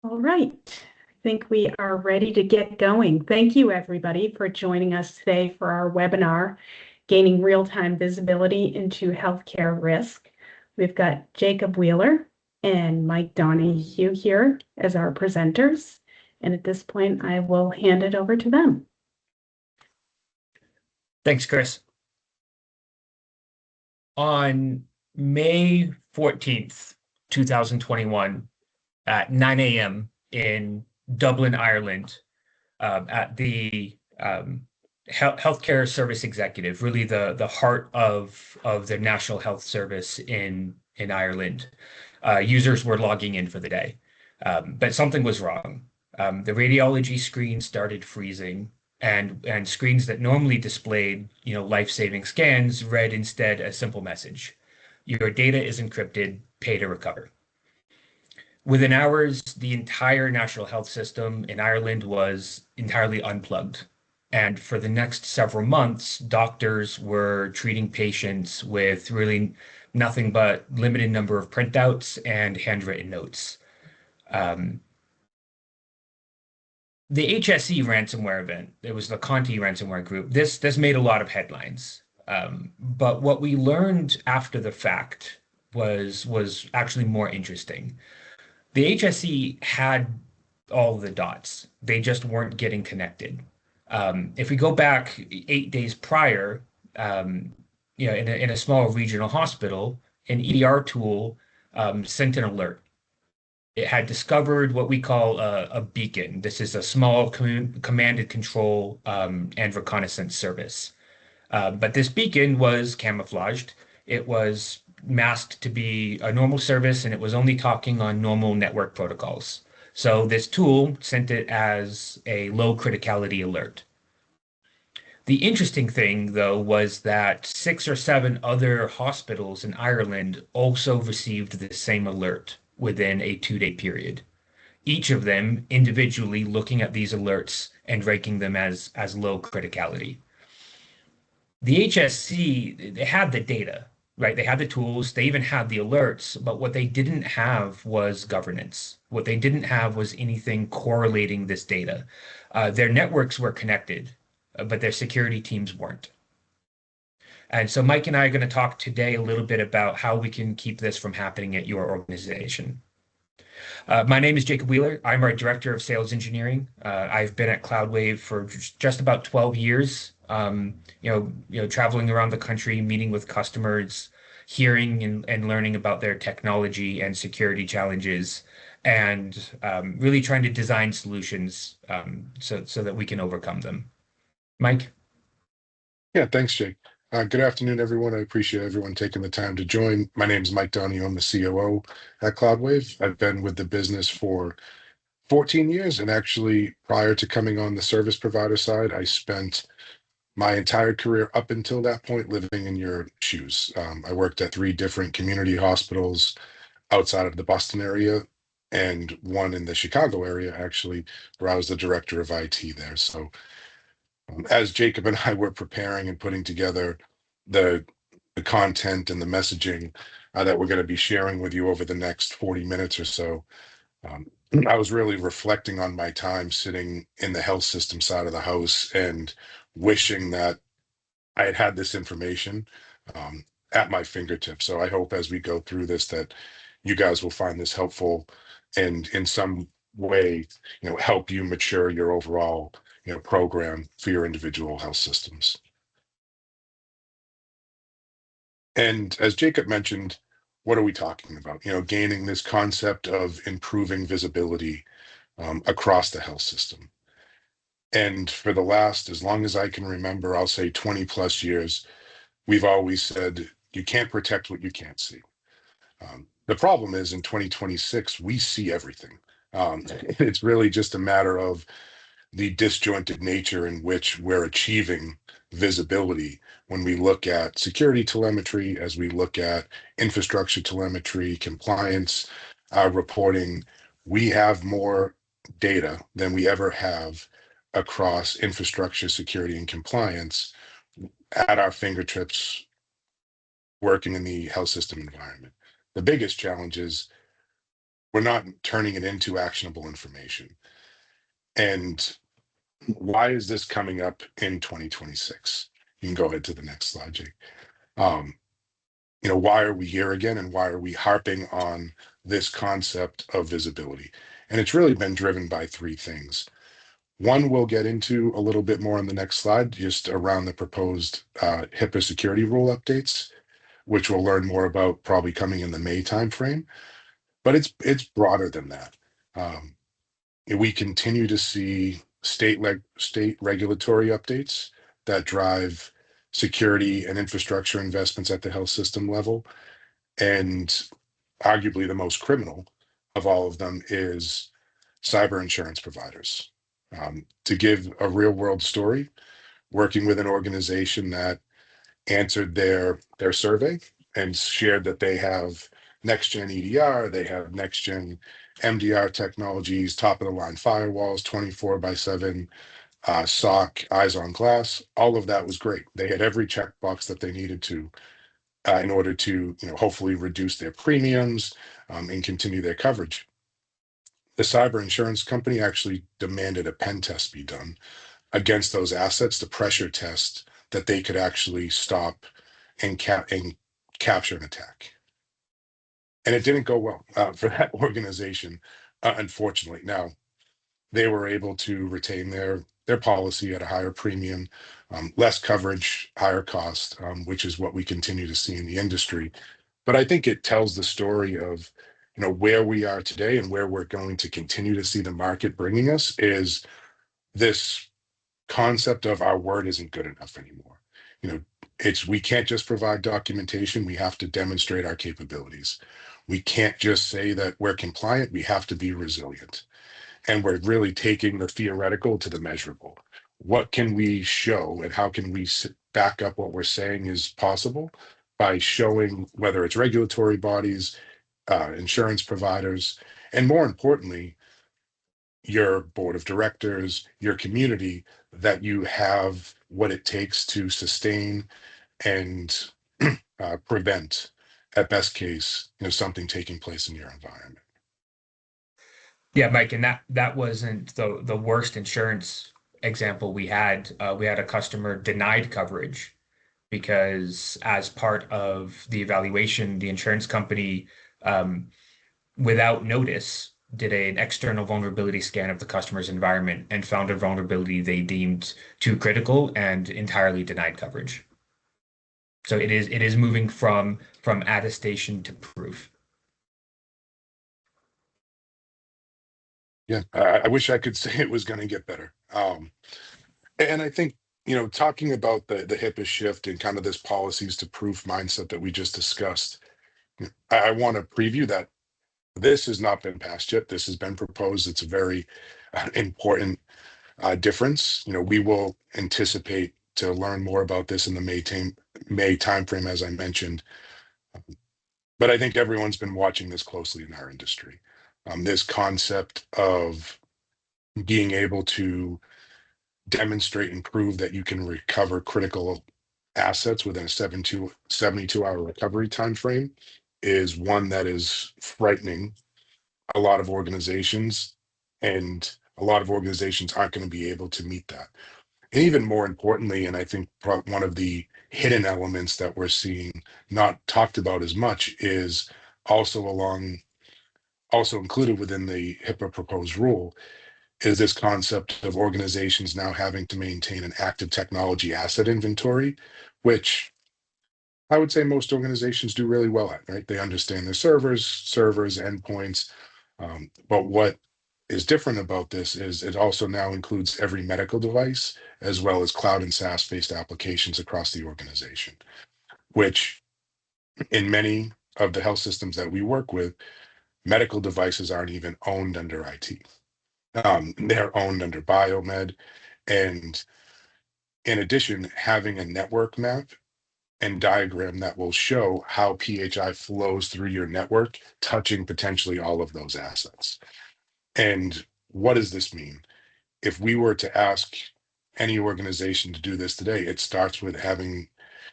All right. I think we are ready to get going. Thank you, everybody, for joining us today for our webinar, Gaining Real-Time Visibility into Healthcare Risk. We've got Jacob Wheeler and Mike Donahue here as our presenters. And at this point, I will hand it over to them. Thanks, Chris. On May 14th, 2021, at 9 a.m. in Dublin, Ireland, at the Healthcare Service Executive, really the heart of the National Health Service in Ireland. Users were logging in for the day, but something was wrong. The radiology screen started freezing, and screens that normally displayed, life-saving scans read instead a simple message: "Your data is encrypted. Pay to recover." Within hours, the entire national health system in Ireland was entirely unplugged. And for the next several months, doctors were treating patients with really nothing but limited number of printouts and handwritten notes. The HSE ransomware event, it was the Conti ransomware group. This made a lot of headlines. But what we learned after the fact was actually more interesting. The HSE had all the dots. They just weren't getting connected. If we go back 8 days prior, in a small regional hospital, an EDR tool sent an alert. It had discovered what we call a beacon. This is a small command and control and reconnaissance service. But this beacon was camouflaged. It was masked to be a normal service, and it was only talking on normal network protocols. So this tool sent it as a low criticality alert. The interesting thing, though, was that 6 or 7 other hospitals in Ireland also received the same alert within a 2-day period, each of them individually looking at these alerts and ranking them as low criticality. The HSC, they had the data, right? They had the tools, they even had the alerts, but what they didn't have was governance. What they didn't have was anything correlating this data. Their networks were connected, but their security teams weren't. And so Mike and I are going to talk today a little bit about how we can keep this from happening at your organization. My name is Jacob Wheeler. I'm our Director of Sales Engineering. I've been at CloudWave for just about 12 years, traveling around the country, meeting with customers, hearing and learning about their technology and security challenges, and really trying to design solutions so that we can overcome them. Mike? Yeah, thanks, Jake. Good afternoon, everyone. I appreciate everyone taking the time to join. My name is Mike Donahue. I'm the COO at CloudWave. I've been with the business for 14 years, and actually, prior to coming on the service provider side, I spent my entire career up until that point living in your shoes. I worked at 3 different community hospitals outside of the Boston area and one in the Chicago area, actually, where I was the director of IT there. So as Jacob and I were preparing and putting together the content and the messaging that we're going to be sharing with you over the next 40 minutes or so, um, I was really reflecting on my time sitting in the health system side of the house and wishing that I had had this information at my fingertips. So I hope as we go through this that you guys will find this helpful and in some way, help you mature your overall, program for your individual health systems. And as Jacob mentioned, what are we talking about? Gaining this concept of improving visibility across the health system. And for the last, as long as I can remember, I'll say 20 plus years, we've always said you can't protect what you can't see. The problem is in 2026, we see everything. It's really just a matter of the disjointed nature in which we're achieving visibility when we look at security telemetry, as we look at infrastructure telemetry, compliance reporting. We have more data than we ever have across infrastructure, security, and compliance at our fingertips working in the health system environment. The biggest challenge is we're not turning it into actionable information. And why is this coming up in 2026? You can go ahead to the next slide, Jake. Um, why are we here again, and why are we harping on this concept of visibility? And it's really been driven by three things. One we'll get into a little bit more on the next slide, just around the proposed HIPAA security rule updates, which we'll learn more about probably coming in the May timeframe. But it's broader than that. Um, we continue to see state regulatory updates that drive security and infrastructure investments at the health system level. And arguably the most criminal of all of them is cyber insurance providers. To give a real world story, working with an organization that answered their survey and shared that they have next gen EDR, they have next gen MDR technologies, top of the line firewalls, 24/7 SOC, eyes on glass. All of that was great. They had every checkbox that they needed to in order to hopefully reduce their premiums and continue their coverage. The cyber insurance company actually demanded a pen test be done against those assets to pressure test that they could actually stop and capture an attack. And it didn't go well for that organization, unfortunately. Now, they were able to retain their policy at a higher premium, less coverage, higher cost, which is what we continue to see in the industry. But I think it tells the story of where we are today and where we're going to continue to see the market bringing us is this concept of our word isn't good enough anymore. We can't just provide documentation, we have to demonstrate our capabilities. We can't just say that we're compliant, we have to be resilient. And we're really taking the theoretical to the measurable. What can we show, and how can we back up what we're saying is possible by showing whether it's regulatory bodies, insurance providers, and more importantly, your board of directors, your community, that you have what it takes to sustain and prevent, at best case, something taking place in your environment. Yeah, Mike, and that wasn't the worst insurance example we had. We had a customer denied coverage because as part of the evaluation, the insurance company, without notice, did an external vulnerability scan of the customer's environment and found a vulnerability they deemed too critical and entirely denied coverage. So it is moving from attestation to proof. Yeah, I wish I could say it was going to get better. And I think, talking about the HIPAA shift and kind of this policies to proof mindset that we just discussed, I want to preview that this has not been passed yet. This has been proposed. It's a very important difference. We will anticipate to learn more about this in the May timeframe, as I mentioned. But I think everyone's been watching this closely in our industry. This concept of being able to demonstrate and prove that you can recover critical assets within a 72-hour recovery timeframe is one that is frightening a lot of organizations, and a lot of organizations aren't going to be able to meet that. And even more importantly, and I think one of the hidden elements that we're seeing not talked about as much is also included within the HIPAA proposed rule is this concept of organizations now having to maintain an active technology asset inventory, which I would say most organizations do really well at, right? They understand their servers, endpoints. But what is different about this is it also now includes every medical device as well as cloud and SaaS-based applications across the organization, which in many of the health systems that we work with, medical devices aren't even owned under IT. They're owned under biomed. And in addition, having a network map and diagram that will show how PHI flows through your network, touching potentially all of those assets. And what does this mean? If we were to ask any organization to do this today, it starts with having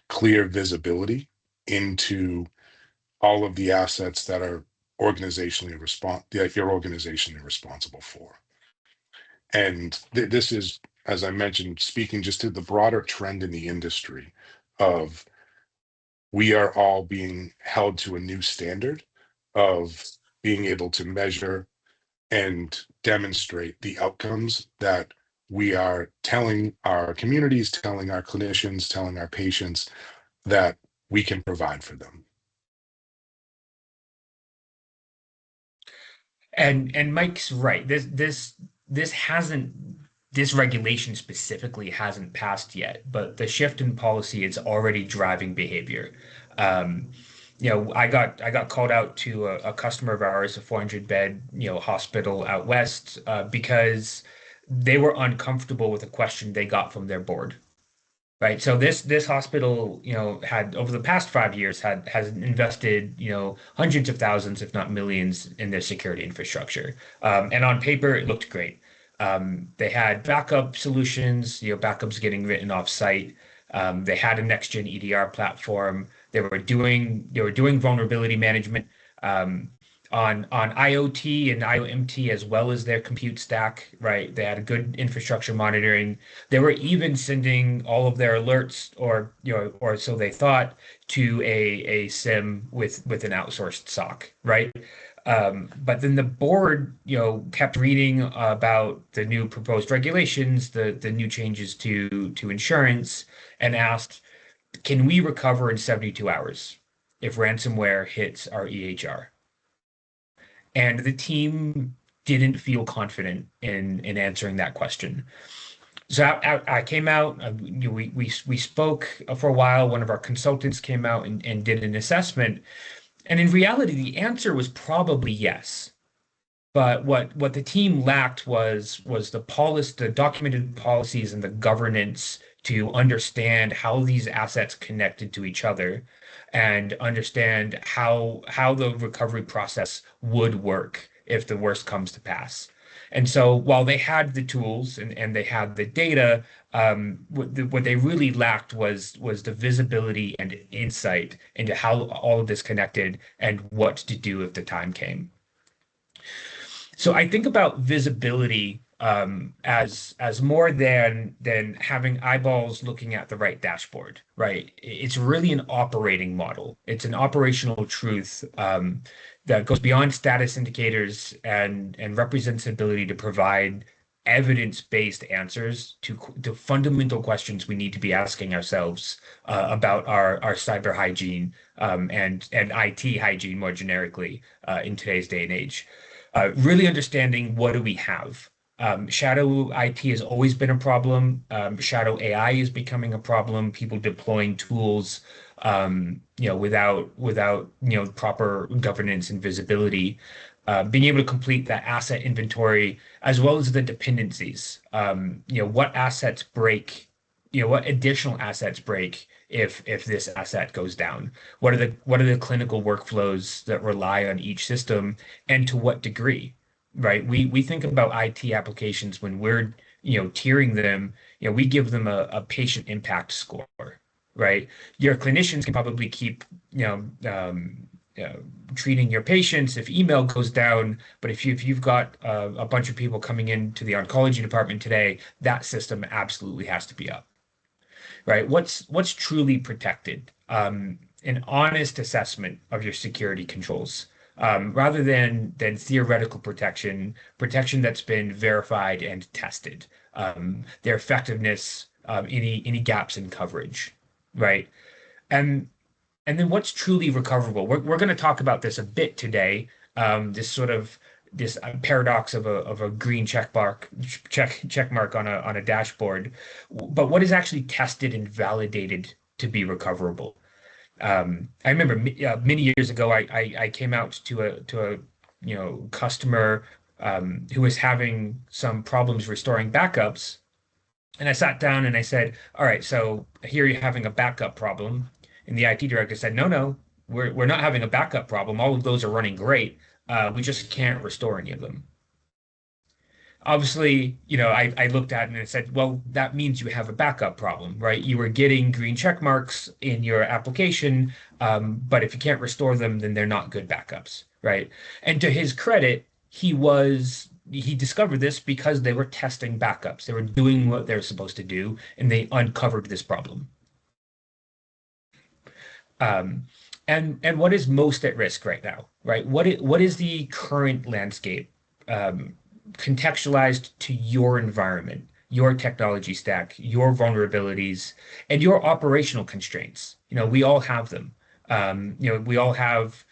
clear visibility into all of the assets that are you're organizationally responsible for. And this is, as I mentioned, speaking just to the broader trend in the industry of we are all being held to a new standard of being able to measure and demonstrate the outcomes that we are telling our communities, telling our clinicians, telling our patients that we can provide for them. And Mike's right. This regulation specifically hasn't passed yet, but the shift in policy is already driving behavior. Um, I got called out to a customer of ours, a 400-bed hospital out west, because they were uncomfortable with a question they got from their board. Right. So this hospital, had over the past 5 years has invested, hundreds of thousands, if not millions, in their security infrastructure. And on paper, it looked great. They had backup solutions, backups getting written off site. They had a next gen EDR platform. They were doing vulnerability management. On IoT and IoMT as well as their compute stack, right? They had a good infrastructure monitoring. They were even sending all of their alerts, or so they thought, to a SIM with an outsourced SOC, right? But then the board, kept reading about the new proposed regulations, the new changes to insurance, and asked, can we recover in 72 hours if ransomware hits our EHR? And the team didn't feel confident in answering that question. So I came out. We spoke for a while. One of our consultants came out and did an assessment, and in reality, the answer was probably yes. But what the team lacked was the documented policies and the governance to understand how these assets connected to each other and understand how the recovery process would work if the worst comes to pass. And so while they had the tools and they had the data, what they really lacked was the visibility and insight into how all of this connected and what to do if the time came. So I think about visibility as more than having eyeballs looking at the right dashboard, right? It's really an operating model. It's an operational truth that goes beyond status indicators and represents the ability to provide evidence-based answers to fundamental questions we need to be asking ourselves about our cyber hygiene and IT hygiene more generically in today's day and age. Really understanding what do we have. Shadow IT has always been a problem. Shadow AI is becoming a problem. People deploying tools, without proper governance and visibility. Being able to complete that asset inventory as well as the dependencies. What assets break? What additional assets break if this asset goes down? What are the clinical workflows that rely on each system, and to what degree? Right? We think about IT applications when we're tiering them. We give them a patient impact score, right? Your clinicians can probably keep treating your patients if email goes down, but if you've got a bunch of people coming into the oncology department today, that system absolutely has to be up. Right? What's truly protected? An honest assessment of your security controls, rather than theoretical protection that's been verified and tested. Their effectiveness, any gaps in coverage, right? And and then what's truly recoverable? We're going to talk about this a bit today. This paradox of a green check mark on a dashboard, but what is actually tested and validated to be recoverable? I remember many years ago, I came out to a customer who was having some problems restoring backups, and I sat down and I said, "All right, so here you're having a backup problem." And the IT director said, "No, no, we're not having a backup problem. All of those are running great. We just can't restore any of them." Obviously, I looked at it and I said, well, that means you have a backup problem, right? You were getting green check marks in your application, but if you can't restore them, then they're not good backups, right? And to his credit, he discovered this because they were testing backups. They were doing what they're supposed to do, and they uncovered this problem. Um, and what is most at risk right now, right? What is the current landscape, contextualized to your environment, your technology stack, your vulnerabilities, and your operational constraints? We all have them. We all have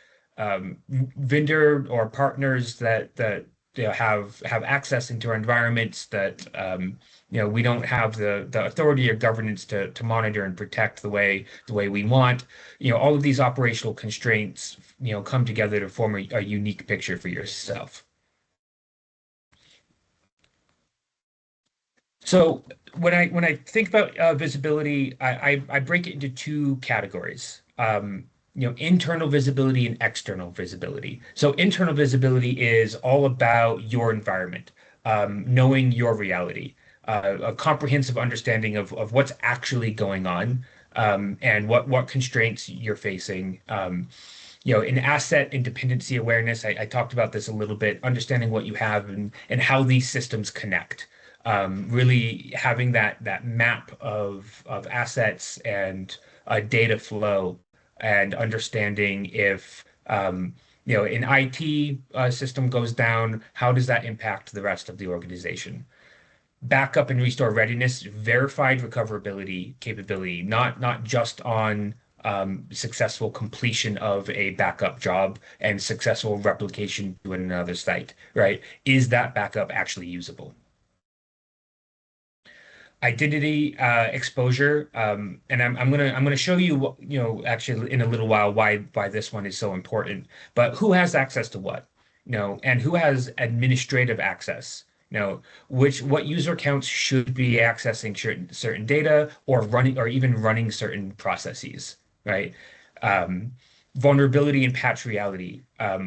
vendor or partners that have access into our environments that we don't have the authority or governance to monitor and protect the way we want. All of these operational constraints come together to form a unique picture for yourself. So when I think about visibility, I break it into two categories. Internal visibility and external visibility. So internal visibility is all about your environment, knowing your reality, a comprehensive understanding of what's actually going on, and what constraints you're facing. In asset and dependency awareness, I talked about this a little bit, understanding what you have and how these systems connect. Really having that map of assets and data flow, and understanding if an IT system goes down, how does that impact the rest of the organization? Backup and restore readiness, verified recoverability capability, not just on successful completion of a backup job and successful replication to another site, right? Is that backup actually usable? Identity exposure, and I'm gonna show you, actually in a little while why this one is so important. But who has access to what? And who has administrative access? What user accounts should be accessing certain data, or even running certain processes, right? Um, Vulnerability and patch reality.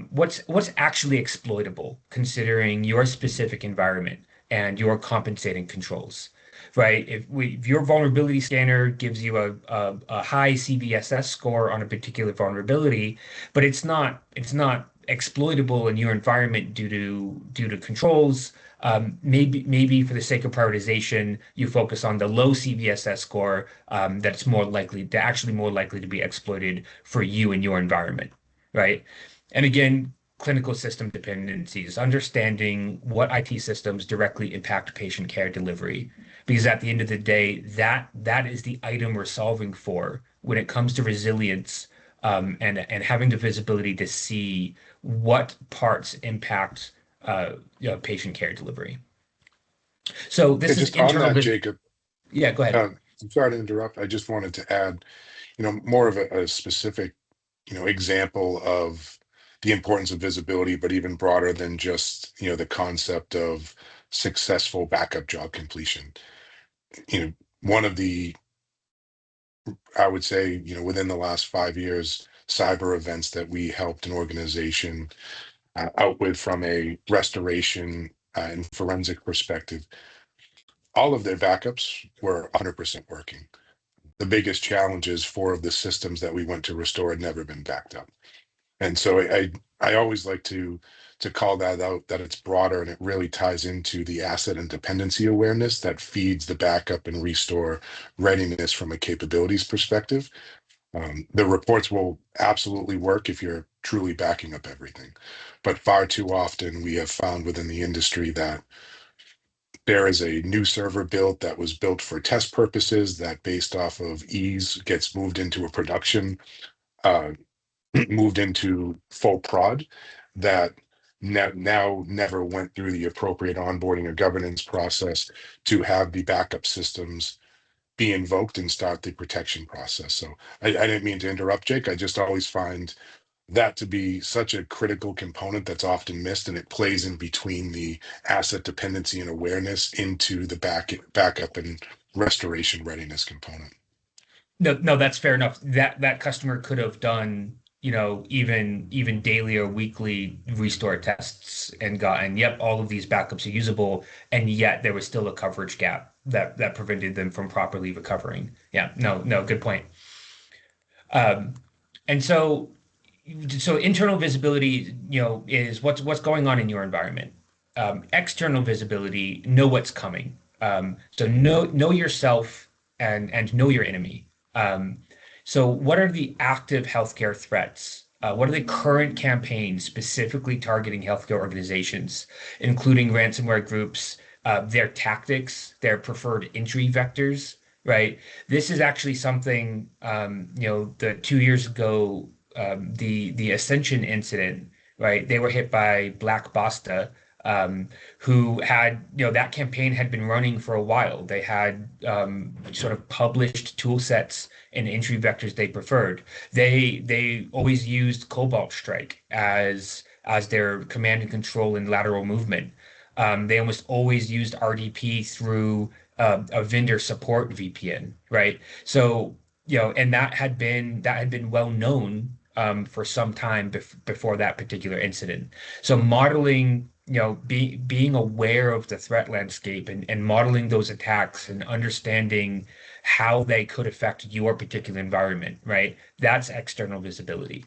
What's actually exploitable considering your specific environment and your compensating controls? Right? If your vulnerability scanner gives you a high CVSS score on a particular vulnerability, but it's not exploitable in your environment due to controls, maybe for the sake of prioritization, you focus on the low CVSS score, that's more likely to be exploited for you in your environment, right? And again, clinical system dependencies, understanding what IT systems directly impact patient care delivery, because at the end of the day, that is the item we're solving for when it comes to resilience, and having the visibility to see what parts impact patient care delivery. So Yeah, this is just on internal that, vis Jacob, Yeah, go ahead. I'm sorry to interrupt. I just wanted to add, more of a specific, example of the importance of visibility, but even broader than just, the concept of successful backup job completion. One of the, I would say, within the last 5 years, cyber events that we helped an organization out with from a restoration and forensic perspective, all of their backups were 100% working. The biggest challenges, four of the systems that we went to restore had never been backed up. And so I always like to call that out, that it's broader and it really ties into the asset and dependency awareness that feeds the backup and restore readiness from a capabilities perspective. The reports will absolutely work if you're truly backing up everything. But far too often we have found within the industry that there is a new server built that was built for test purposes that, based off of ease, gets moved into a production, uh, moved into full prod, that now never went through the appropriate onboarding or governance process to have the backup systems be invoked and start the protection process. So I didn't mean to interrupt, Jake. I just always find that to be such a critical component that's often missed, and it plays in between the asset dependency and awareness into the backup and restoration readiness component. No, no, that's fair enough. That customer could have done even daily or weekly restore tests and gotten, yep, all of these backups are usable, and yet there was still a coverage gap that prevented them from properly recovering. Yeah, no, good point. And so internal visibility, is what's going on in your environment. External visibility, know what's coming. So know yourself and know your enemy. So what are the active healthcare threats? What are the current campaigns specifically targeting healthcare organizations, including ransomware groups, their tactics, their preferred entry vectors, right? This is actually something, the 2 years ago, the Ascension incident, right? They were hit by Black Basta, who had, that campaign had been running for a while. They had sort of published tool sets and entry vectors they preferred. They always used Cobalt Strike as their command and control and lateral movement. They almost always used RDP through a vendor support VPN, right? So, and that had been well known for some time before that particular incident. So modeling, being aware of the threat landscape and modeling those attacks and understanding how they could affect your particular environment, right? That's external visibility.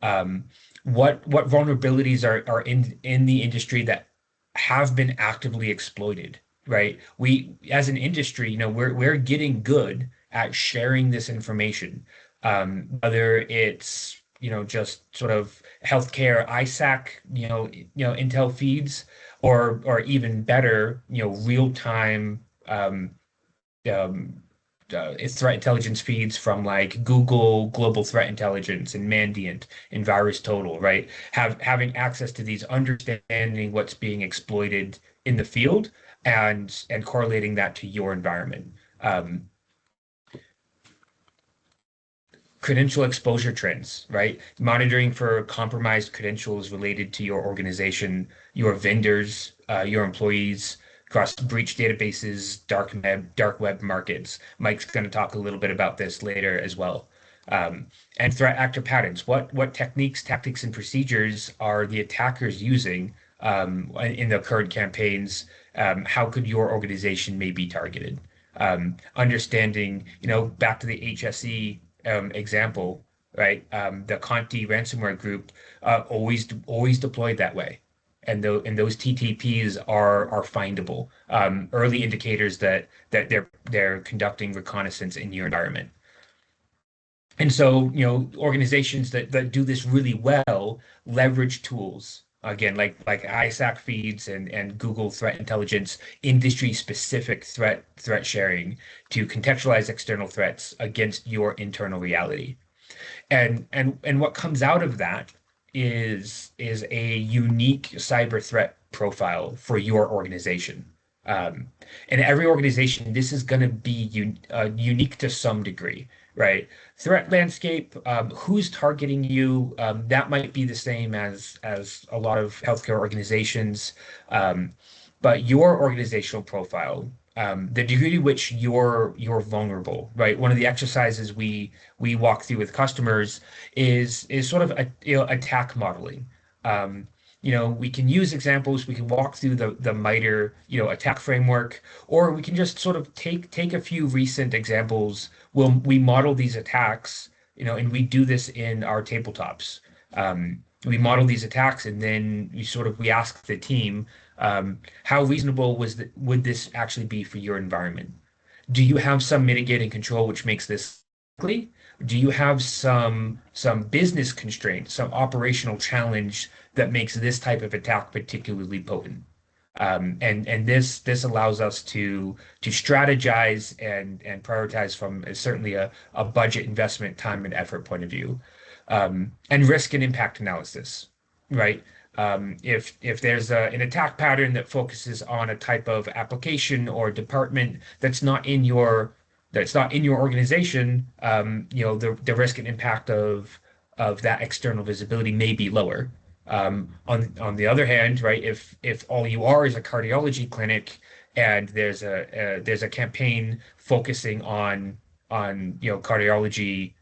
What vulnerabilities are in the industry that have been actively exploited, right? We, as an industry, we're getting good at sharing this information. Whether it's, just sort of healthcare ISAC, intel feeds, or even better, real-time um, threat intelligence feeds from like Google Global Threat Intelligence and Mandiant and Virus Total, right? Having access to these, understanding what's being exploited in the field and correlating that to your environment. Credential exposure trends, right? Monitoring for compromised credentials related to your organization, your vendors, your employees, across breach databases, dark web markets. Mike's going to talk a little bit about this later as well. And threat actor patterns. What techniques, tactics, and procedures are the attackers using in the current campaigns? How could your organization may be targeted? Understanding, back to the HSE example, right? The Conti ransomware group always deployed that way, and those TTPs are findable, early indicators that they're conducting reconnaissance in your environment. And so, organizations that do this really well leverage tools. Again, like ISAC feeds and Google Threat Intelligence, industry specific threat sharing to contextualize external threats against your internal reality. And what comes out of that is a unique cyber threat profile for your organization. And every organization, this is going to be unique to some degree, right? Threat landscape, who's targeting you, that might be the same as a lot of healthcare organizations, but your organizational profile, the degree to which you're vulnerable, right? One of the exercises we walk through with customers is sort of attack modeling. We can use examples, we can walk through the MITRE, attack framework, or we can just sort of take a few recent examples. We model these attacks, and we do this in our tabletops. We model these attacks, and then we ask the team, how reasonable would this actually be for your environment? Do you have some mitigating control which makes this likely? Do you have some business constraint, some operational challenge that makes this type of attack particularly potent? And this allows us to strategize and prioritize from certainly a budget investment, time and effort point of view, and risk and impact analysis, right? If there's an attack pattern that focuses on a type of application or department that's not in your organization, the risk and impact of that external visibility may be lower. On the other hand, right, if all you are is a cardiology clinic and there's a campaign focusing on cardiology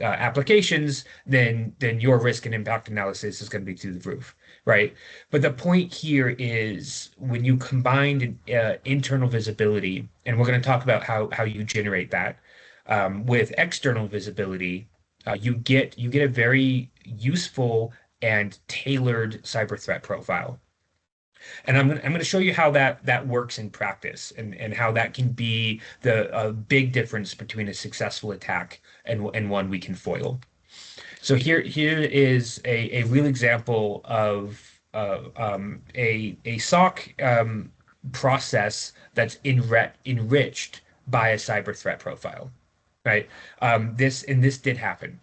applications, then your risk and impact analysis is going to be through the roof, right? But the point here is when you combine internal visibility, and we're going to talk about how you generate that with external visibility, you get a very useful and tailored cyber threat profile. And I'm gonna show you how that works in practice and how that can be the big difference between a successful attack and one we can foil. So here is a real example of a SOC process that's enriched by a cyber threat profile, right? This did happen.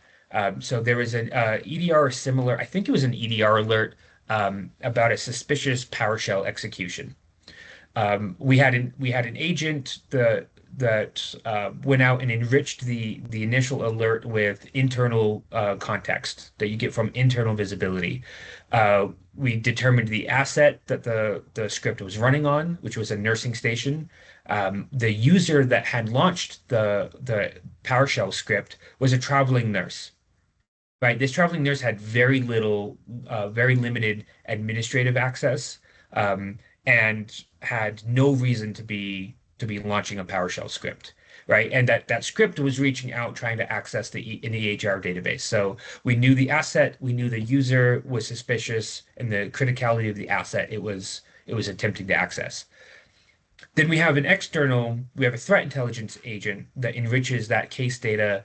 So there was an EDR similar, I think it was an EDR alert about a suspicious PowerShell execution. We had an agent that went out and enriched the initial alert with internal context that you get from internal visibility. We determined the asset that the script was running on, which was a nursing station. The user that had launched the PowerShell script was a traveling nurse. Right, this traveling nurse had very limited administrative access, and had no reason to be launching a PowerShell script, right? And that script was reaching out trying to access in the EHR database. So we knew the asset, we knew the user was suspicious, and the criticality of the asset it was attempting to access. Then we have a threat intelligence agent that enriches that case data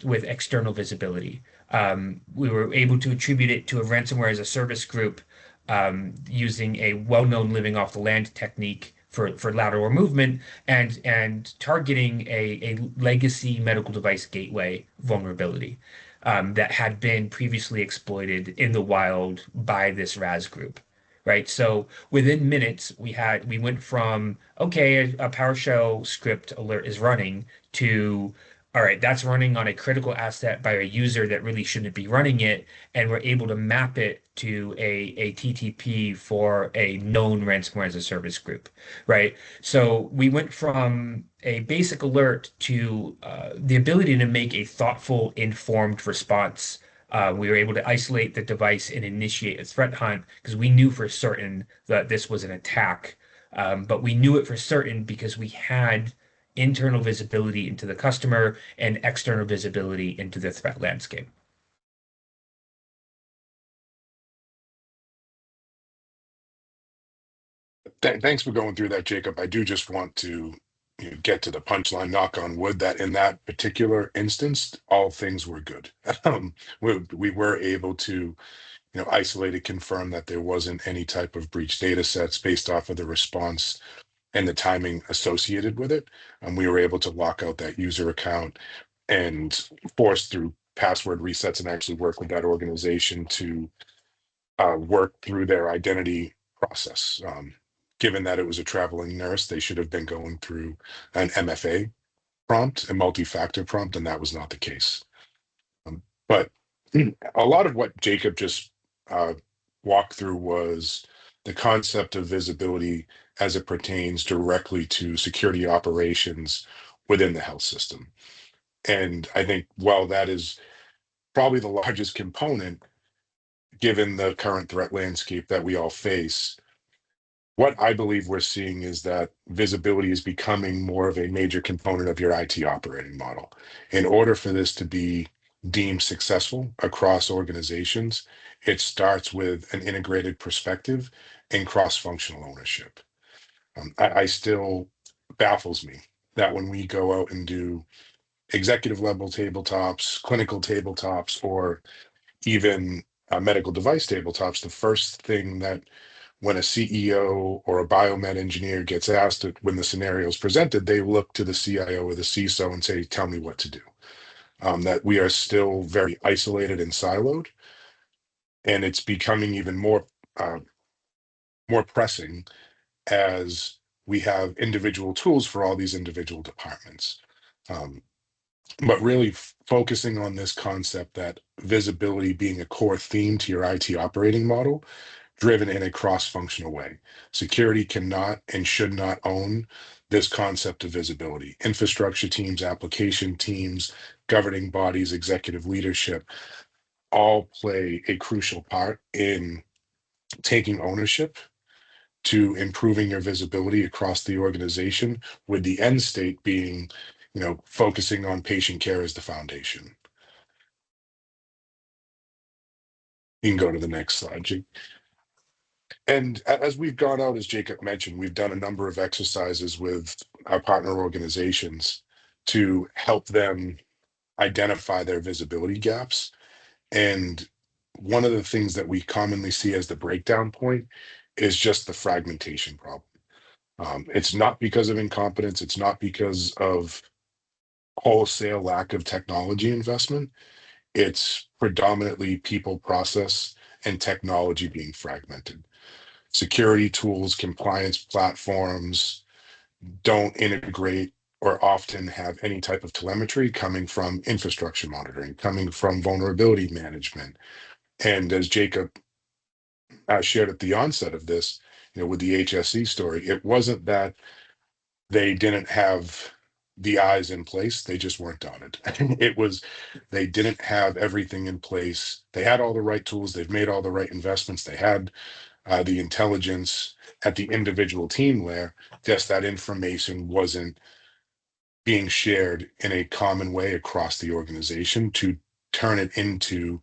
with external visibility. We were able to attribute it to a ransomware as a service group using a well-known living off the land technique for lateral movement and targeting a legacy medical device gateway vulnerability that had been previously exploited in the wild by this RAS group. Right. So within minutes, we went from, okay, a PowerShell script alert is running to, all right, that's running on a critical asset by a user that really shouldn't be running it. And we're able to map it to a TTP for a known ransomware as a service group. Right. So we went from a basic alert to the ability to make a thoughtful, informed response. We were able to isolate the device and initiate a threat hunt because we knew for certain that this was an attack. But we knew it for certain because we had internal visibility into the customer and external visibility into the threat landscape. Thanks for going through that, Jacob. I do just want to get to the punchline, knock on wood, that in that particular instance, all things were good. We were able to isolate and confirm that there wasn't any type of breach data sets based off of the response and the timing associated with it. We were able to lock out that user account and force through password resets and actually work with that organization to work through their identity process. Given that it was a traveling nurse, they should have been going through an MFA prompt, a multi-factor prompt, and that was not the case. But a lot of what Jacob just walked through was the concept of visibility as it pertains directly to security operations within the health system. And I think while that is probably the largest component, given the current threat landscape that we all face, what I believe we're seeing is that visibility is becoming more of a major component of your IT operating model. In order for this to be deemed successful across organizations, it starts with an integrated perspective and cross-functional ownership. I still baffles me that when we go out and do executive level tabletops, clinical tabletops, or even medical device tabletops, the first thing that when a CEO or a biomed engineer gets asked when the scenario is presented, they look to the CIO or the CISO and say, tell me what to do. That we are still very isolated and siloed, and it's becoming even more pressing as we have individual tools for all these individual departments. But really focusing on this concept that visibility being a core theme to your IT operating model, driven in a cross-functional way. Security cannot and should not own this concept of visibility. Infrastructure teams, application teams, governing bodies, executive leadership all play a crucial part in taking ownership to improving your visibility across the organization, with the end state being, focusing on patient care as the foundation. You can go to the next slide, Jake. And as we've gone out, as Jacob mentioned, we've done a number of exercises with our partner organizations to help them identify their visibility gaps. And one of the things that we commonly see as the breakdown point is just the fragmentation problem. It's not because of incompetence. It's not because of wholesale lack of technology investment. It's predominantly people, process, and technology being fragmented. Security tools, compliance platforms don't integrate or often have any type of telemetry coming from infrastructure monitoring, coming from vulnerability management. And as Jacob shared at the onset of this, with the HSE story, it wasn't that they didn't have the I's in place, they just weren't dotted. It was, they didn't have everything in place. They had all the right tools, they've made all the right investments, they had the intelligence at the individual team layer, just that information wasn't being shared in a common way across the organization to turn it into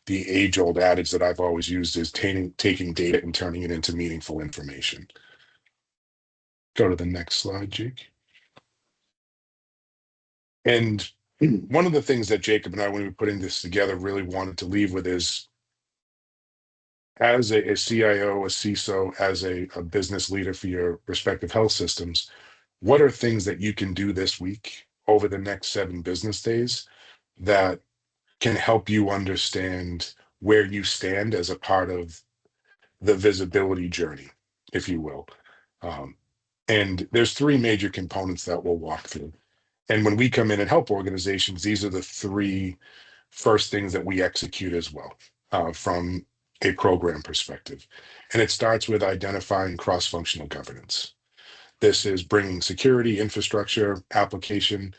the age-old adage that I've always used, is taking data and turning it into meaningful information. Go to the next slide, Jake. And one of the things that Jacob and I, when we were putting this together, really wanted to leave with is, as a CIO, a CISO, as a business leader for your respective health systems, what are things that you can do this week over the next 7 business days that can help you understand where you stand as a part of the visibility journey, if you will. And there's 3 major components that we'll walk through. And when we come in and help organizations, these are the 3 first things that we execute as well, from a program perspective. And it starts with identifying cross-functional governance. This is bringing security, infrastructure, application,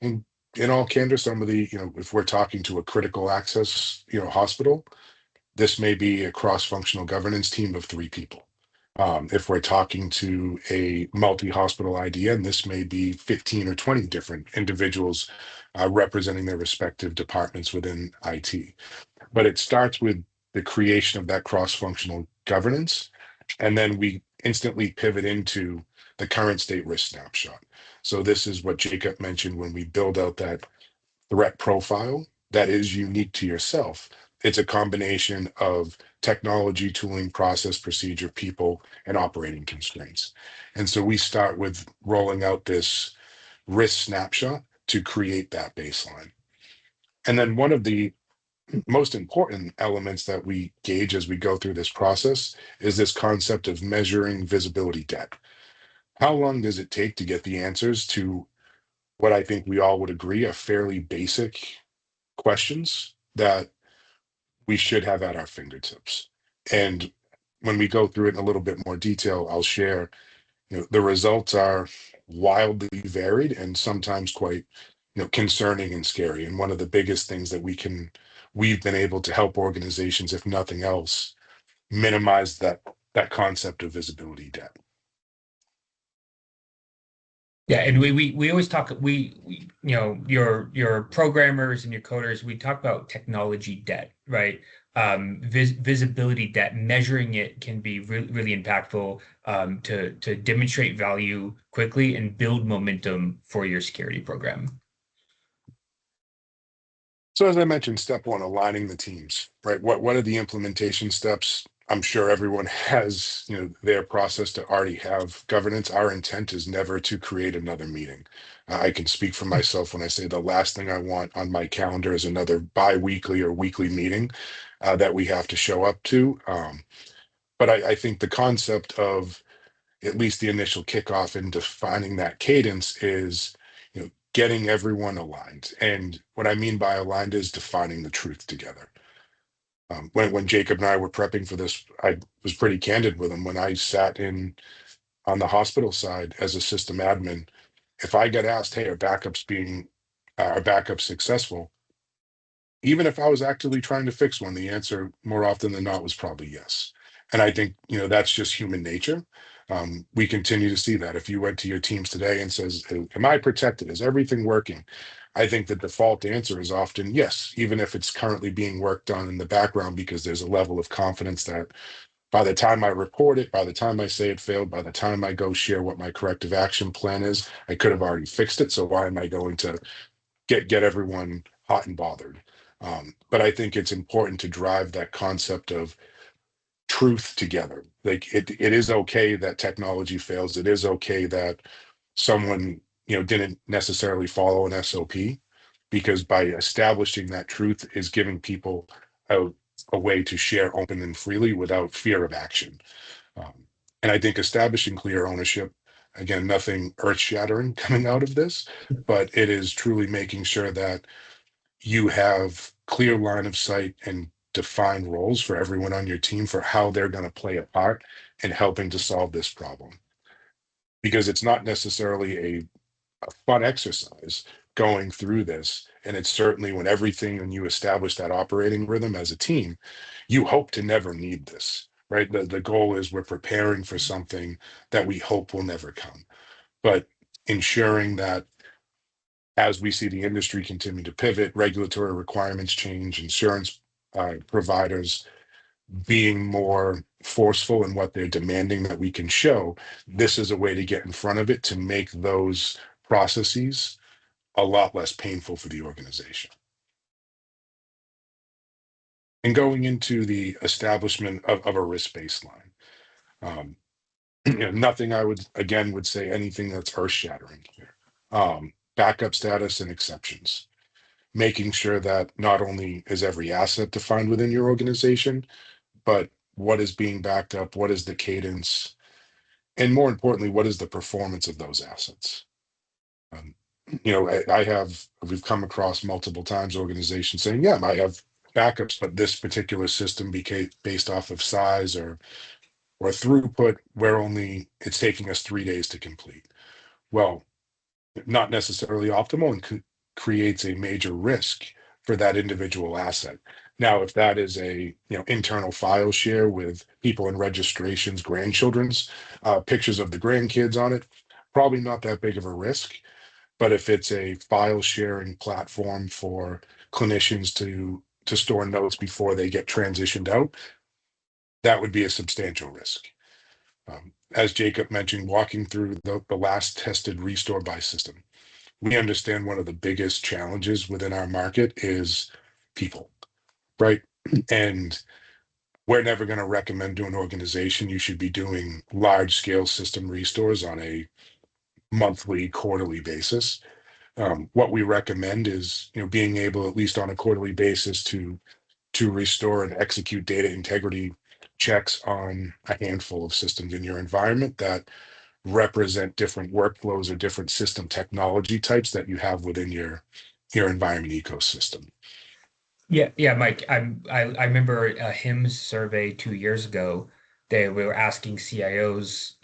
and in all candor, some of the, if we're talking to a critical access, hospital, this may be a cross-functional governance team of 3 people. If we're talking to a multi-hospital IDN, this may be 15 or 20 different individuals representing their respective departments within IT. But it starts with the creation of that cross-functional governance, and then we instantly pivot into the current state risk snapshot. So this is what Jacob mentioned when we build out that threat profile that is unique to yourself. It's a combination of technology, tooling, process, procedure, people, and operating constraints. And so we start with rolling out this risk snapshot to create that baseline. And then one of the most important elements that we gauge as we go through this process is this concept of measuring visibility debt. How long does it take to get the answers to what I think we all would agree are fairly basic questions that we should have at our fingertips? And when we go through it in a little bit more detail, I'll share, the results are wildly varied and sometimes quite, concerning and scary. And one of the biggest things that we've been able to help organizations, if nothing else, minimize that concept of visibility debt. Yeah, and we always talk, your programmers and your coders, we talk about technology debt, right? Visibility debt, measuring it can be really impactful, to demonstrate value quickly and build momentum for your security program. So as I mentioned, step 1, aligning the teams, right? What are the implementation steps? I'm sure everyone has, their process to already have governance. Our intent is never to create another meeting. I can speak for myself when I say the last thing I want on my calendar is another bi-weekly or weekly meeting that we have to show up to. But I think the concept of at least the initial kickoff and defining that cadence is, getting everyone aligned. And what I mean by aligned is defining the truth together. When Jacob and I were prepping for this, I was pretty candid with him. When I sat in On the hospital side, as a system admin, if I get asked, hey, are backups successful? Even if I was actively trying to fix one, the answer more often than not was probably yes. And I think, that's just human nature. We continue to see that. If you went to your teams today and says, am I protected? Is everything working? I think the default answer is often yes, even if it's currently being worked on in the background, because there's a level of confidence that by the time I report it, by the time I say it failed, by the time I go share what my corrective action plan is, I could have already fixed it. So why am I going to get everyone hot and bothered? But I think it's important to drive that concept of truth together. Like it is okay that technology fails. It is okay that someone didn't necessarily follow an SOP, because by establishing that truth is giving people a way to share open and freely without fear of action. Um, and I think establishing clear ownership, again, nothing earth shattering coming out of this, but it is truly making sure that you have clear line of sight and defined roles for everyone on your team for how they're going to play a part in helping to solve this problem. Because it's not necessarily a fun exercise going through this. And it's certainly when you establish that operating rhythm as a team, you hope to never need this, right? The goal is we're preparing for something that we hope will never come. But ensuring that as we see the industry continue to pivot, regulatory requirements change, insurance providers being more forceful in what they're demanding that we can show, this is a way to get in front of it to make those processes a lot less painful for the organization. And going into the establishment of a risk baseline, um, nothing I would say anything that's earth shattering here. Backup status and exceptions, making sure that not only is every asset defined within your organization, but what is being backed up, what is the cadence, and more importantly, what is the performance of those assets? Um, we've come across multiple times organizations saying, yeah, I have backups, but this particular system became based off of size or throughput, where only it's taking us 3 days to complete. Well, not necessarily optimal, and creates a major risk for that individual asset. Now, if that is a internal file share with people in registrations, grandchildren's pictures of the grandkids on it, probably not that big of a risk. But if it's a file sharing platform for clinicians to store notes before they get transitioned out, that would be a substantial risk. As Jacob mentioned, walking through the last tested restore by system, we understand one of the biggest challenges within our market is people, right? And we're never going to recommend to an organization you should be doing large scale system restores on a monthly, quarterly basis. What we recommend is being able, at least on a quarterly basis, to restore and execute data integrity checks on a handful of systems in your environment that represent different workflows or different system technology types that you have within your environment ecosystem. Yeah, Mike. I remember a HIMSS survey 2 years ago. They were asking CIOs,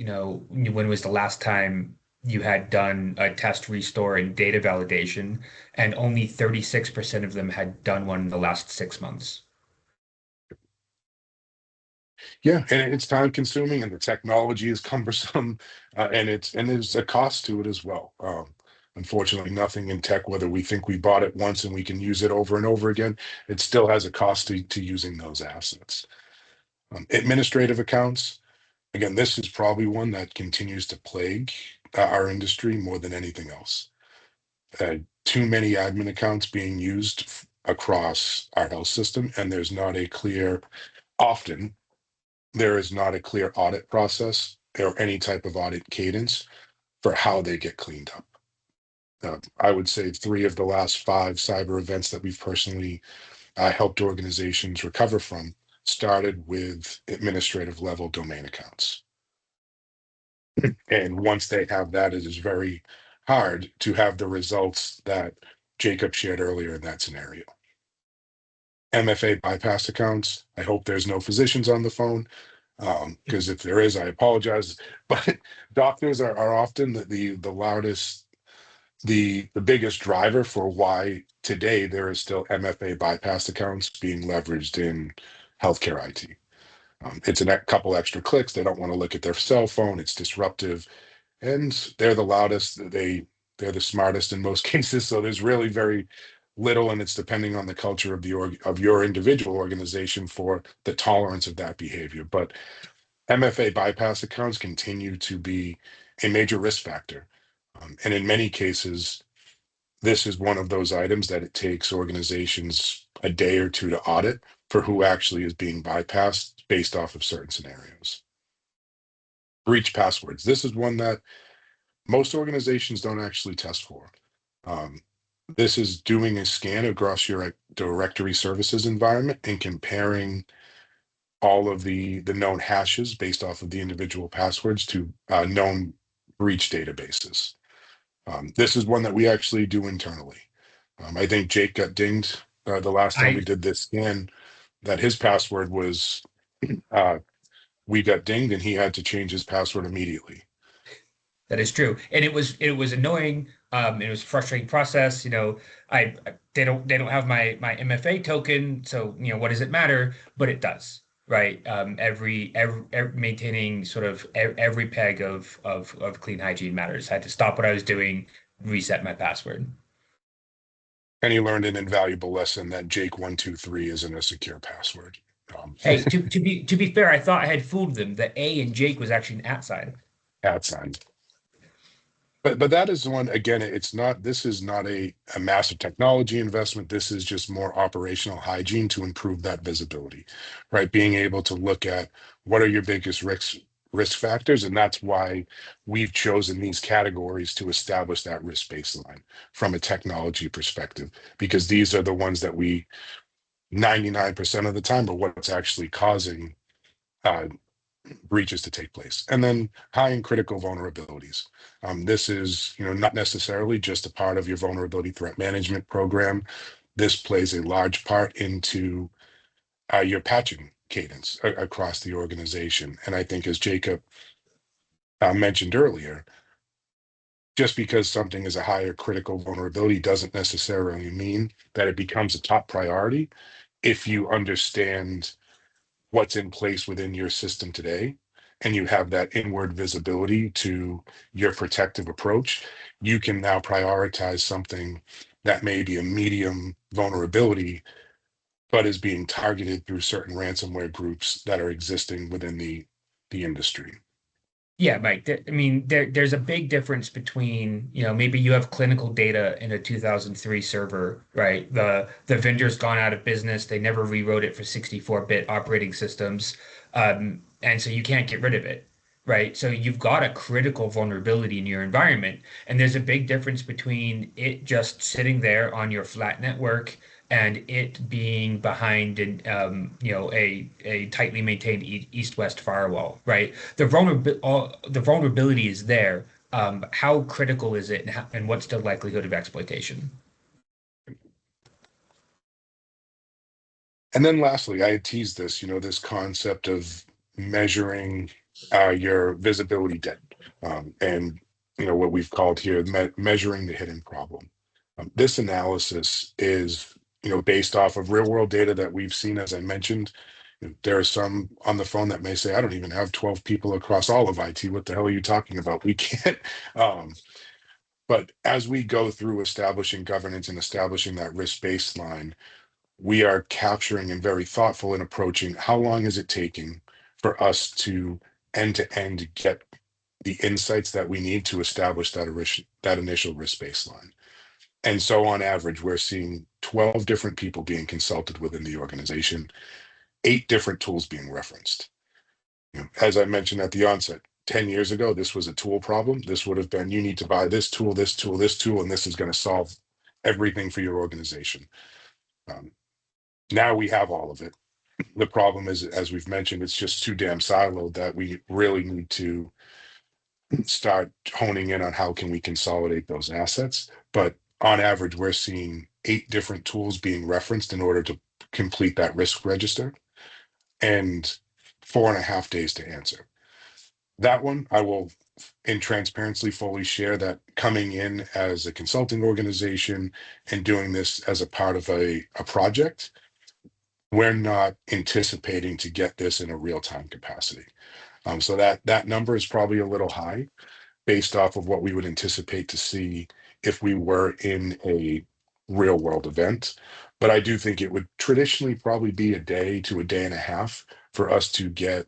when was the last time you had done a test restore and data validation, and only 36% of them had done one in the last 6 months. Yeah, and it's time consuming, and the technology is cumbersome, and there's a cost to it as well. Unfortunately, nothing in tech, whether we think we bought it once and we can use it over and over again, it still has a cost to using those assets. Administrative accounts, again, this is probably one that continues to plague our industry more than anything else. Too many admin accounts being used across our health system, and often there is not a clear audit process or any type of audit cadence for how they get cleaned up. I would say 3 of the last 5 cyber events that we've personally helped organizations recover from started with administrative level domain accounts. And once they have that, it is very hard to have the results that Jacob shared earlier in that scenario. MFA bypass accounts. I hope there's no physicians on the phone. Because if there is, I apologize. But doctors are often the loudest, the biggest driver for why today there is still MFA bypass accounts being leveraged in healthcare IT. It's a couple extra clicks. They don't want to look at their cell phone. It's disruptive, and they're the loudest. They're the smartest in most cases. So there's really very little, and it's depending on the culture of of your individual organization for the tolerance of that behavior. But MFA bypass accounts continue to be a major risk factor, and in many cases, this is one of those items that it takes organizations a day or two to audit for who actually is being bypassed based off of certain scenarios. Breach passwords. This is one that most organizations don't actually test for. Um, this is doing a scan across your directory services environment and comparing all of the known hashes based off of the individual passwords to known breach databases. This is one that we actually do internally. I think Jake got dinged the last time we I did this scan, that his password was, uh, we got dinged and he had to change his password immediately. That is true, and it was annoying. It was a frustrating process. They don't have my MFA token, so what does it matter? But it does, right? Every maintaining sort of every peg of clean hygiene matters. I had to stop what I was doing, reset my password. And he learned an invaluable lesson that Jake123 isn't a secure password. Hey, to be fair, I thought I had fooled them. The A in Jake was actually an at sign. At sign. But that is one, again, it's not, this is not a massive technology investment. This is just more operational hygiene to improve that visibility, right? Being able to look at what are your biggest risk factors. And that's why we've chosen these categories to establish that risk baseline from a technology perspective, because these are the ones that we 99% of the time are what's actually causing uh, breaches to take place. And then high and critical vulnerabilities. This is, not necessarily just a part of your vulnerability threat management program. This plays a large part into your patching cadence across the organization. And I think, as Jacob mentioned earlier, just because something is a higher critical vulnerability doesn't necessarily mean that it becomes a top priority if you understand what's in place within your system today, and you have that inward visibility to your protective approach. You can now prioritize something that may be a medium vulnerability, but is being targeted through certain ransomware groups that are existing within the industry. Yeah, Mike. I mean, there's a big difference between, maybe you have clinical data in a 2003 server, right? The vendor's gone out of business. They never rewrote it for 64-bit operating systems. And so you can't get rid of it, right? So you've got a critical vulnerability in your environment. And there's a big difference between it just sitting there on your flat network and it being behind a tightly maintained east-west firewall, right? The vulnerability is there. How critical is it, and what's the likelihood of exploitation? And then lastly, I had teased this, this concept of measuring your visibility depth, and what we've called here measuring the hidden problem. This analysis is based off of real world data that we've seen. As I mentioned, there are some on the phone that may say, I don't even have 12 people across all of IT. What the hell are you talking about? We can't. But as we go through establishing governance and establishing that risk baseline, we are capturing and very thoughtful in approaching how long is it taking for us to end get the insights that we need to establish that initial risk baseline. And so on average, we're seeing 12 different people being consulted within the organization, 8 different tools being referenced. As I mentioned at the onset, 10 years ago, this was a tool problem. This would have been, you need to buy this tool, this tool, this tool, and this is going to solve everything for your organization. Um, Now we have all of it. The problem is, as we've mentioned, it's just too damn siloed that we really need to start honing in on how can we consolidate those assets. But on average, we're seeing 8 different tools being referenced in order to complete that risk register. And 4.5 days to answer. That one, I will, in transparency, fully share that coming in as a consulting organization and doing this as a part of a project, we're not anticipating to get this in a real-time capacity. So that number is probably a little high based off of what we would anticipate to see if we were in a real world event. But I do think it would traditionally probably be a day to a day and a half for us to get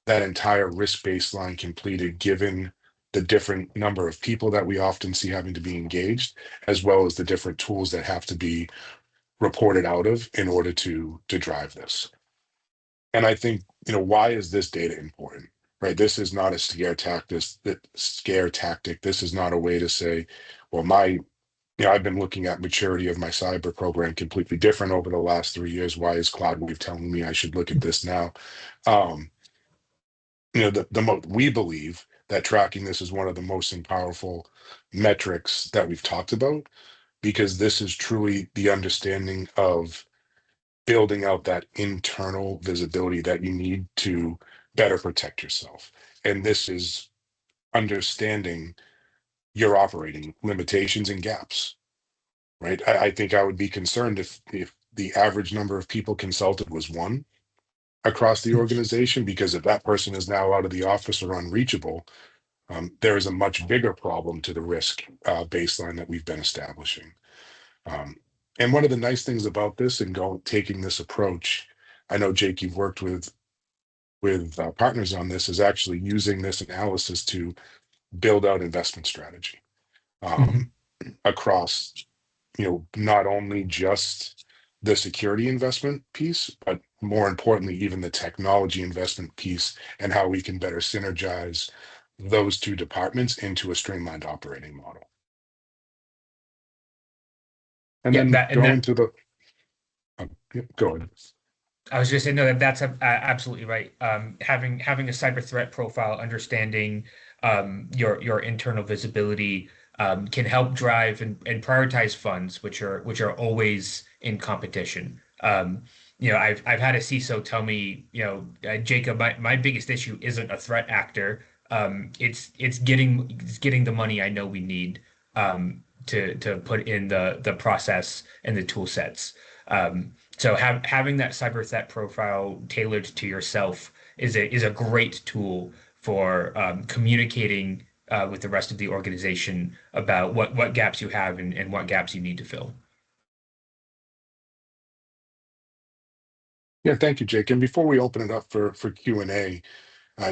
that entire risk baseline completed, given the different number of people that we often see having to be engaged, as well as the different tools that have to be reported out of in order to drive this. And I think, why is this data important? Right? This is not a scare tactic. This is not a way to say, well, I've been looking at maturity of my cyber program completely different over the last 3 years. Why is CloudWave telling me I should look at this now? We believe that tracking this is one of the most powerful metrics that we've talked about, because this is truly the understanding of building out that internal visibility that you need to better protect yourself. And this is understanding your operating limitations and gaps, right? I think I would be concerned if the average number of people consulted was one across the organization, because if that person is now out of the office or unreachable, there is a much bigger problem to the risk baseline that we've been establishing. And one of the nice things about this and taking this approach, I know Jake, you've worked with partners on this, is actually using this analysis to build out investment strategy across, not only just the security investment piece, but more importantly, even the technology investment piece, and how we can better synergize those two departments into a streamlined operating model. And Yeah, then going to the, go ahead. I was just saying, no, that's absolutely right. Having a cyber threat profile, understanding your internal visibility can help drive and prioritize funds, which are always in competition. I've had a CISO tell me, Jacob, my biggest issue isn't a threat actor. It's getting the money I know we need to put in the process and the tool sets. So having that cyber threat profile tailored to yourself is a great tool for communicating with the rest of the organization about what gaps you have and what gaps you need to fill. Yeah, thank you, Jake. And before we open it up for Q&A,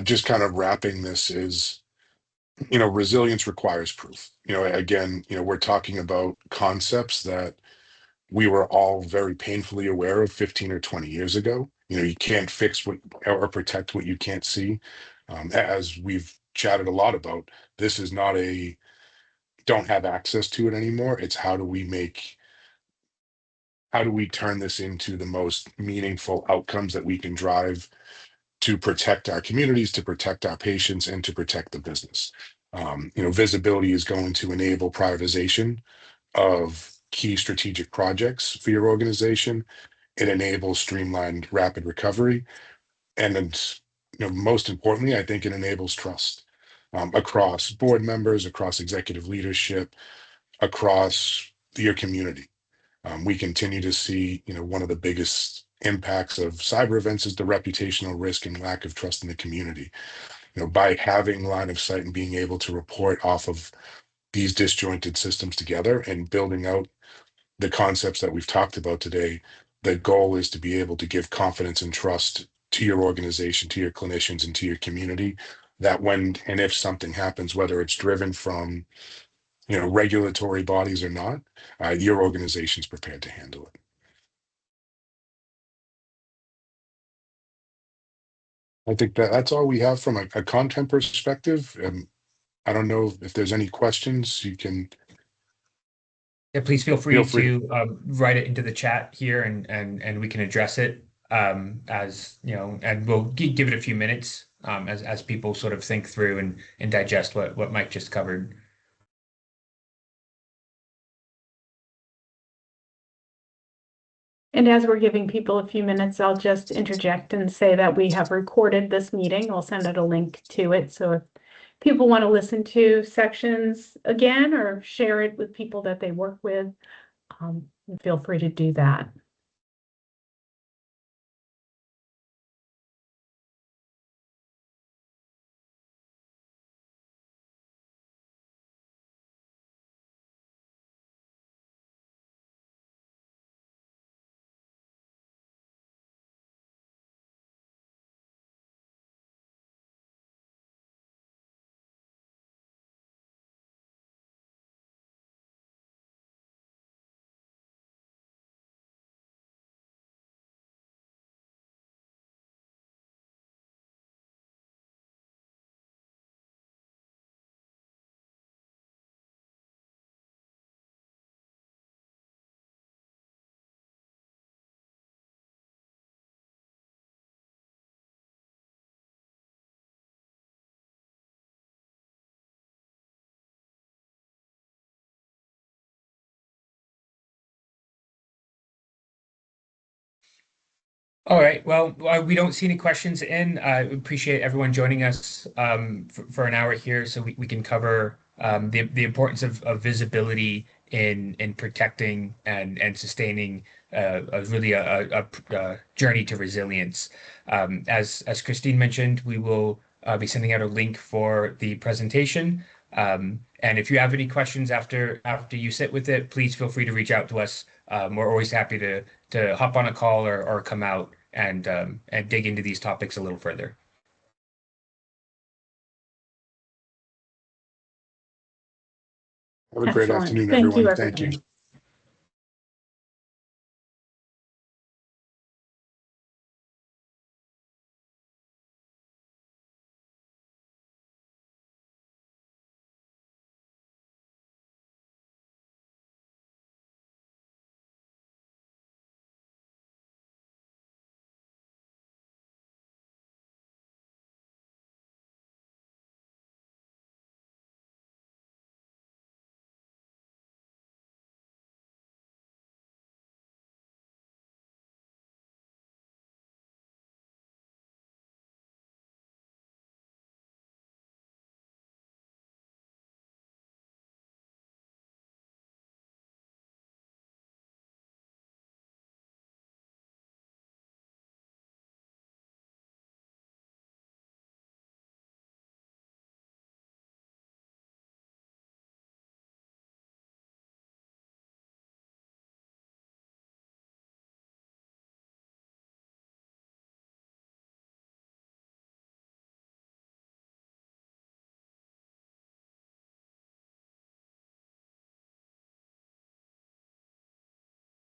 just kind of wrapping this is, resilience requires proof. Again, we're talking about concepts that we were all very painfully aware of 15 or 20 years ago. You can't fix or protect what you can't see. As we've chatted a lot about, this is not don't have access to it anymore. It's how do we turn this into the most meaningful outcomes that we can drive to protect our communities, to protect our patients, and to protect the business. Visibility is going to enable prioritization of key strategic projects for your organization. It enables streamlined rapid recovery. And then, most importantly, I think it enables trust across board members, across executive leadership, across your community. We continue to see, one of the biggest impacts of cyber events is the reputational risk and lack of trust in the community. By having line of sight and being able to report off of these disjointed systems together and building out the concepts that we've talked about today, the goal is to be able to give confidence and trust to your organization, to your clinicians, and to your community, that when and if something happens, whether it's driven from regulatory bodies or not, your organization's prepared to handle it. I think that's all we have from a content perspective. I don't know if there's any questions. You can. Yeah, please feel free to write it into the chat here, and we can address it as and we'll give it a few minutes as people sort of think through and digest what Mike just covered. And as we're giving people a few minutes, I'll just interject and say that we have recorded this meeting. I'll send out a link to it. So if people want to listen to sections again or share it with people that they work with, feel free to do that. All right. Well, we don't see any questions in. I appreciate everyone joining us for an hour here so we can cover the importance of visibility in protecting and sustaining a journey to resilience. As Christine mentioned, we will be sending out a link for the presentation. And if you have any questions after you sit with it, please feel free to reach out to us. We're always happy to hop on a call or come out and dig into these topics a little further. Have a great Excellent. afternoon, Thank you, everyone. Thank you. everybody.